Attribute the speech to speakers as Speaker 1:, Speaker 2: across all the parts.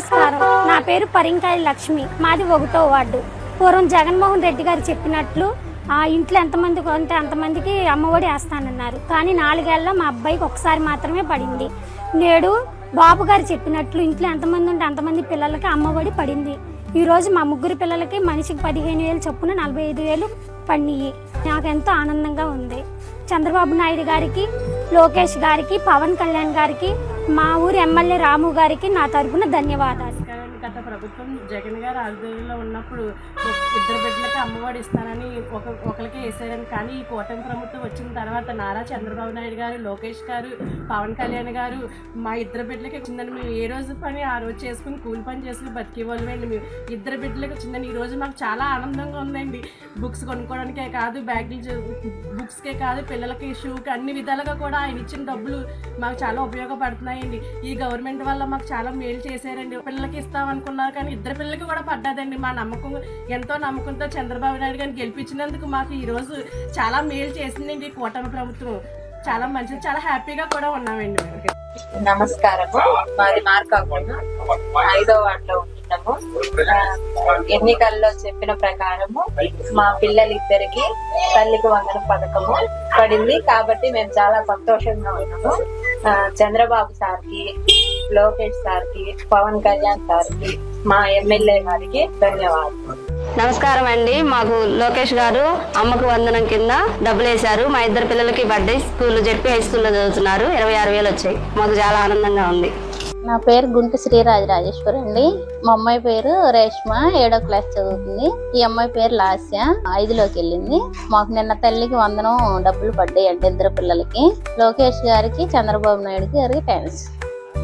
Speaker 1: నమస్కారం. నా పేరు పరింకాయ లక్ష్మి. మాది 1వ వార్డు. పూర్వం జగన్మోహన్ రెడ్డి గారు చెప్పినట్లు ఆ ఇంట్లో ఎంతమంది కొంటే అంతమందికి అమ్మఒడి వేస్తానన్నారు. కానీ 4 ఏళ్ళలో మా అబ్బాయికి ఒకసారి మాత్రమే పడింది. నేడు బాబు గారు చెప్పినట్లు ఇంట్లో ఎంతమంది ఉంటే అంతమంది పిల్లలకి అమ్మఒడి పడింది. ఈరోజు మా 3 పిల్లలకి మనిషికి 15,000 చొప్పున 45,000 పడినాయి. నాకెంతో ఆనందంగా ఉంది. చంద్రబాబు నాయుడు గారికి, లోకేష్ గారికి, పవన్ కళ్యాణ్ గారికి, మా ఊరి ఎమ్మెల్యే రాము గారికి నా తరపున ధన్యవాదాలు.
Speaker 2: గత ప్రభుత్వం జగన్ గారు ఆధ్వర్యంలో ఉన్నప్పుడు 2 బిడ్డలకి అమ్మఒడి ఇస్తానని ఒకరికి వేసారని, కానీ ఈ కూటమి ప్రభుత్వం వచ్చిన తర్వాత నారా చంద్రబాబు నాయుడు గారు, లోకేష్ గారు, పవన్ కళ్యాణ్ గారు మా 2 బిడ్డలకి వచ్చిందని మేము ఏ రోజు పని ఆ రోజు చేసుకుని కూలి పని చేసుకుని బతికేవాళ్ళమండి. మేము 2 బిడ్డలకి వచ్చిందని ఈరోజు మాకు చాలా ఆనందంగా ఉందండి. బుక్స్ కొనుక్కోవడానికే కాదు, బ్యాగులు బుక్స్కే కాదు, పిల్లలకి షూకి అన్ని విధాలుగా కూడా ఆయన ఇచ్చిన డబ్బులు మాకు చాలా ఉపయోగపడుతున్నాయండి. ఈ గవర్నమెంట్ వల్ల మాకు చాలా మేలు చేశారండి. పిల్లలకి ఇస్తామనుకున్నారు కానీ 2 పిల్లలకి కూడా పడ్డదండి. మా నమ్మకం, ఎంతో నమ్మకంతో చంద్రబాబు నాయుడు గారిని గెలిపించినందుకు మాకు ఈరోజు చాలా మేలు చేసిందండి ఈ కూటమి ప్రభుత్వం. చాలా మంచిది, చాలా హ్యాపీగా కూడా ఉన్నామండి.
Speaker 3: నమస్కారము. మాది మార్కాపురం 5వ వార్డులో ఉంటున్నాము. ఎన్నికల్లో చెప్పిన ప్రకారము మా పిల్లలిద్దరికి తల్లికి వందనం పథకము పడింది కాబట్టి మేము చాలా సంతోషంగా ఉన్నాము. చంద్రబాబు సార్కి, లోకేష్ సార్కి, పవన్ కళ్యాణ్ సార్కి, మా ఎమ్మెల్యే గారికి ధన్యవాదాలు.
Speaker 4: నమస్కారం అండి. మాకు లోకేష్ గారు అమ్మకు వందనం కింద డబ్బులు వేశారు. మా 2 పిల్లలకి బర్త్డే స్కూల్ చెప్పి హై స్కూల్లో చదువుతున్నారు. 26,000 వచ్చాయి. మాకు చాలా ఆనందంగా ఉంది.
Speaker 5: నా పేరు గుంటి శ్రీరాజరాజేశ్వరి అండి. మా అమ్మాయి పేరు రేష్మ, 7వ క్లాస్ చదువుతుంది. ఈ అమ్మాయి పేరు లాస్య, 5లోకి వెళ్ళింది. మాకు నిన్న తల్లికి వందనం డబ్బులు పడ్డాయి అంటే 2 పిల్లలకి. లోకేష్ గారికి, చంద్రబాబు నాయుడు గారికి థ్యాంక్స్.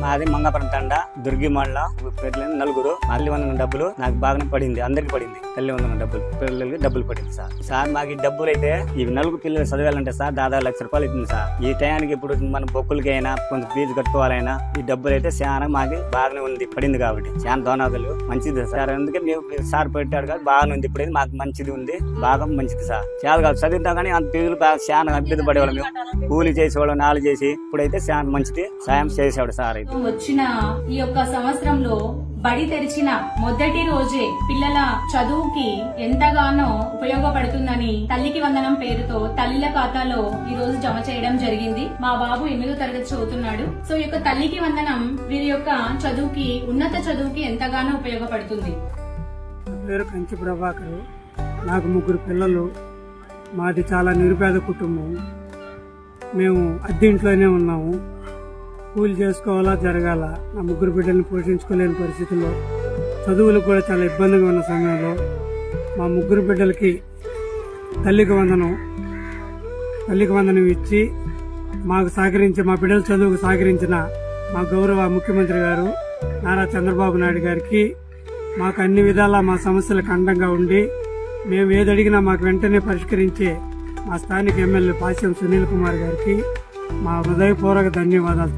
Speaker 6: మాది మంగపురం తండ దుర్గి మండల పిల్లలు 4. తల్లి వందనం డబ్బులు నాకు బాగానే పడింది. అందరికి పడింది తల్లి వందనం డబ్బులు. పిల్లలకి డబ్బులు పడింది సార్. మాకు ఈ డబ్బులు అయితే ఈ 4 పిల్లలు చదివాలంటే సార్ దాదాపు 1,00,000 రూపాయలు అవుతుంది సార్. ఈ టయానికి ఇప్పుడు మన బొక్కులకి అయినా కొంచెం ఫీజు కట్టుకోవాలైనా ఈ డబ్బులు అయితే చాలా మాకు బాగానే ఉంది, పడింది కాబట్టి చాలా ధన్యవాదాలు. మంచిది సార్. అందుకే మేము సార్ పెట్టాడు కాబట్టి బాగానే ఉంది. ఇప్పుడైతే మాకు మంచిది ఉంది, బాగా మంచిది సార్. చాలా కాదు చదివిద్దాం కానీ అంత ఫీజులు బాగా చాలా ఇబ్బంది పడేవాళ్ళం. మేము కూలి చేసేవాళ్ళం, 4 చేసి ఇప్పుడైతే చాలా మంచిది సాయం చేసేవాడు సార్.
Speaker 7: వచ్చిన ఈ యొక్క సంవత్సరంలో బడి తెరిచిన మొదటి రోజే పిల్లల చదువుకి ఎంతగానో ఉపయోగపడుతుందని తల్లికి వందనం పేరుతో తల్లిల ఖాతాలో ఈ రోజు జమ చేయడం జరిగింది. మా బాబు 8వ తరగతి చదువుతున్నాడు. సో ఈ యొక్క తల్లికి వందనం వీరి యొక్క చదువుకి, ఉన్నత చదువుకి ఎంతగానో ఉపయోగపడుతుంది.
Speaker 8: పేరు కంచి ప్రభాకర్. నాకు 3 పిల్లలు. మాది చాలా నిరుపేద కుటుంబం. మేము అద్దె ఇంట్లోనే ఉన్నాము. కూలి చేసుకోవాలా జరగాల. నా 3 బిడ్డలను పోషించుకోలేని పరిస్థితుల్లో, చదువులు కూడా చాలా ఇబ్బందిగా ఉన్న సమయంలో మా 3 బిడ్డలకి తల్లికి వందనం ఇచ్చి మాకు సహకరించి, మా బిడ్డల చదువుకు సహకరించిన మా గౌరవ ముఖ్యమంత్రి గారు నారా చంద్రబాబు నాయుడు గారికి, మాకు అన్ని విధాలా మా సమస్యలకు అండంగా ఉండి మేము ఏది అడిగినా మాకు వెంటనే పరిష్కరించే మా స్థానిక ఎమ్మెల్యే పాశ్యం సునీల్ కుమార్ గారికి మా హృదయపూర్వక ధన్యవాదాలు.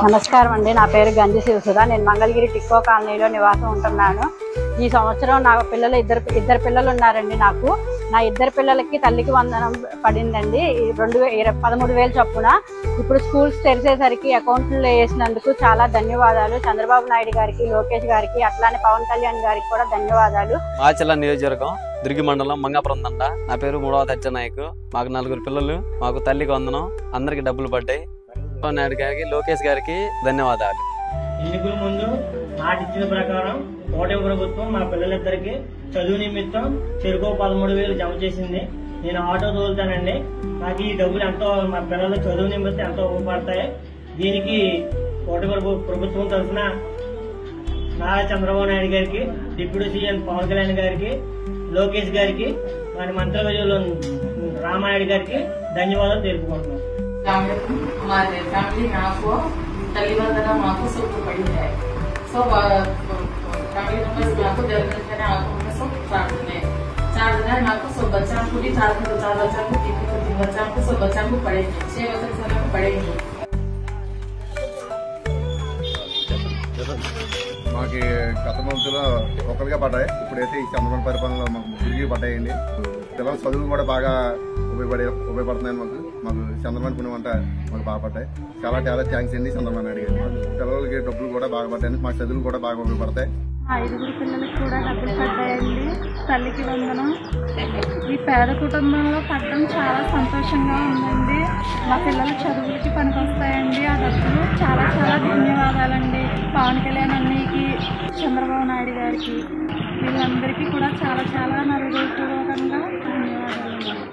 Speaker 9: నమస్కారం అండి. నా పేరు గంజి శివసుధ. నేను మంగళగిరి టిక్కో కాలనీలో నివాసం ఉంటున్నాను. ఈ సంవత్సరం నా పిల్లలు ఇద్దరు పిల్లలు ఉన్నారండి. నాకు నా 2 పిల్లలకి తల్లికి వందనం పడిందండి. 13,000 చొప్పున. ఇప్పుడు స్కూల్స్ తెరిచేసరికి అకౌంట్లో వేసినందుకు చాలా ధన్యవాదాలు. చంద్రబాబు నాయుడు గారికి, లోకేష్ గారికి, అట్లానే పవన్ కళ్యాణ్ గారికి కూడా ధన్యవాదాలు.
Speaker 10: మాచర్ల నియోజకవర్గం దుర్గి మండలం మంగాపురం తండ. నా పేరు 3వ దర్జనాయకు. మాకు 4 పిల్లలు. మాకు తల్లికి వందనం, అందరికి డబ్బులు పడ్డాయి. చంద్రబాబు నాయుడు గారికి, లోకేష్ గారికి ధన్యవాదాలు.
Speaker 11: ఎన్నికల ముందు మాట ఇచ్చిన ప్రకారం కూటమి ప్రభుత్వం మా పిల్లలిద్దరికి చదువు నిమిత్తం చెరుకు 13,000 జమ చేసింది. నేను ఆటో తోలుతానండి. నాకు ఈ డబ్బులు ఎంతో మా పిల్లల చదువు నిమిత్తం ఎంతో ఉపయోగపడతాయి. దీనికి కూటమి ప్రభుత్వం తరఫున నారా చంద్రబాబు నాయుడు గారికి, డిప్యూటీ సీఎం పవన్ కళ్యాణ్ గారికి, లోకేష్ గారికి, మన మంత్రివర్యులు రామానాయుడు గారికి ధన్యవాదాలు తెలుపుకుంటున్నాం.
Speaker 12: हमारे फैमिली में आपको तल्ली वंदना आपको सबको पड़ी है। सब फैमिली मेंबर्स में आपको जरूरत है। आपको सब 4 दिन है। आपको सब बच्चा को भी 4 बच्चा को 3 बच्चा को सब बच्चा को पढ़ेंगे, 6 बच्चा को पढ़ेंगे।
Speaker 13: మాకు గత మంత్లో ఒకరిగా పడ్డాయి. ఇప్పుడైతే ఈ చంద్రబాబు పరిపాలనలో మాకు ముగ్గురికి పడ్డాయండి. పిల్లల చదువులు కూడా బాగా ఉపయోగపడుతున్నాయి. మాకు చంద్రబాబు పుణ్యం అంతా మాకు బాగా పడ్డాయి. చాలా థ్యాంక్స్ అండి చంద్రబాబు నాయుడు గారు. మాకు పిల్లలకి డబ్బులు కూడా బాగా పడ్డాయి. మా చదువులు కూడా బాగా ఉపయోగపడతాయి.
Speaker 14: 5 పిల్లలకి కూడా డబ్బులు పడ్డాయండి. తల్లికి వందనం. ఈ పేద కుటుంబంలో పడడం చాలా సంతోషంగా ఉందండి. మా పిల్లల చదువులకి పనికొస్తాయండి ఆ డబ్బులు. చాలా ధన్యవాదాలండి పవన్ కళ్యాణ్ అన్నయ్యకి, చంద్రబాబు నాయుడు గారికి, వీళ్ళందరికీ కూడా చాలా నా హృదయపూర్వకంగా ధన్యవాదాలు.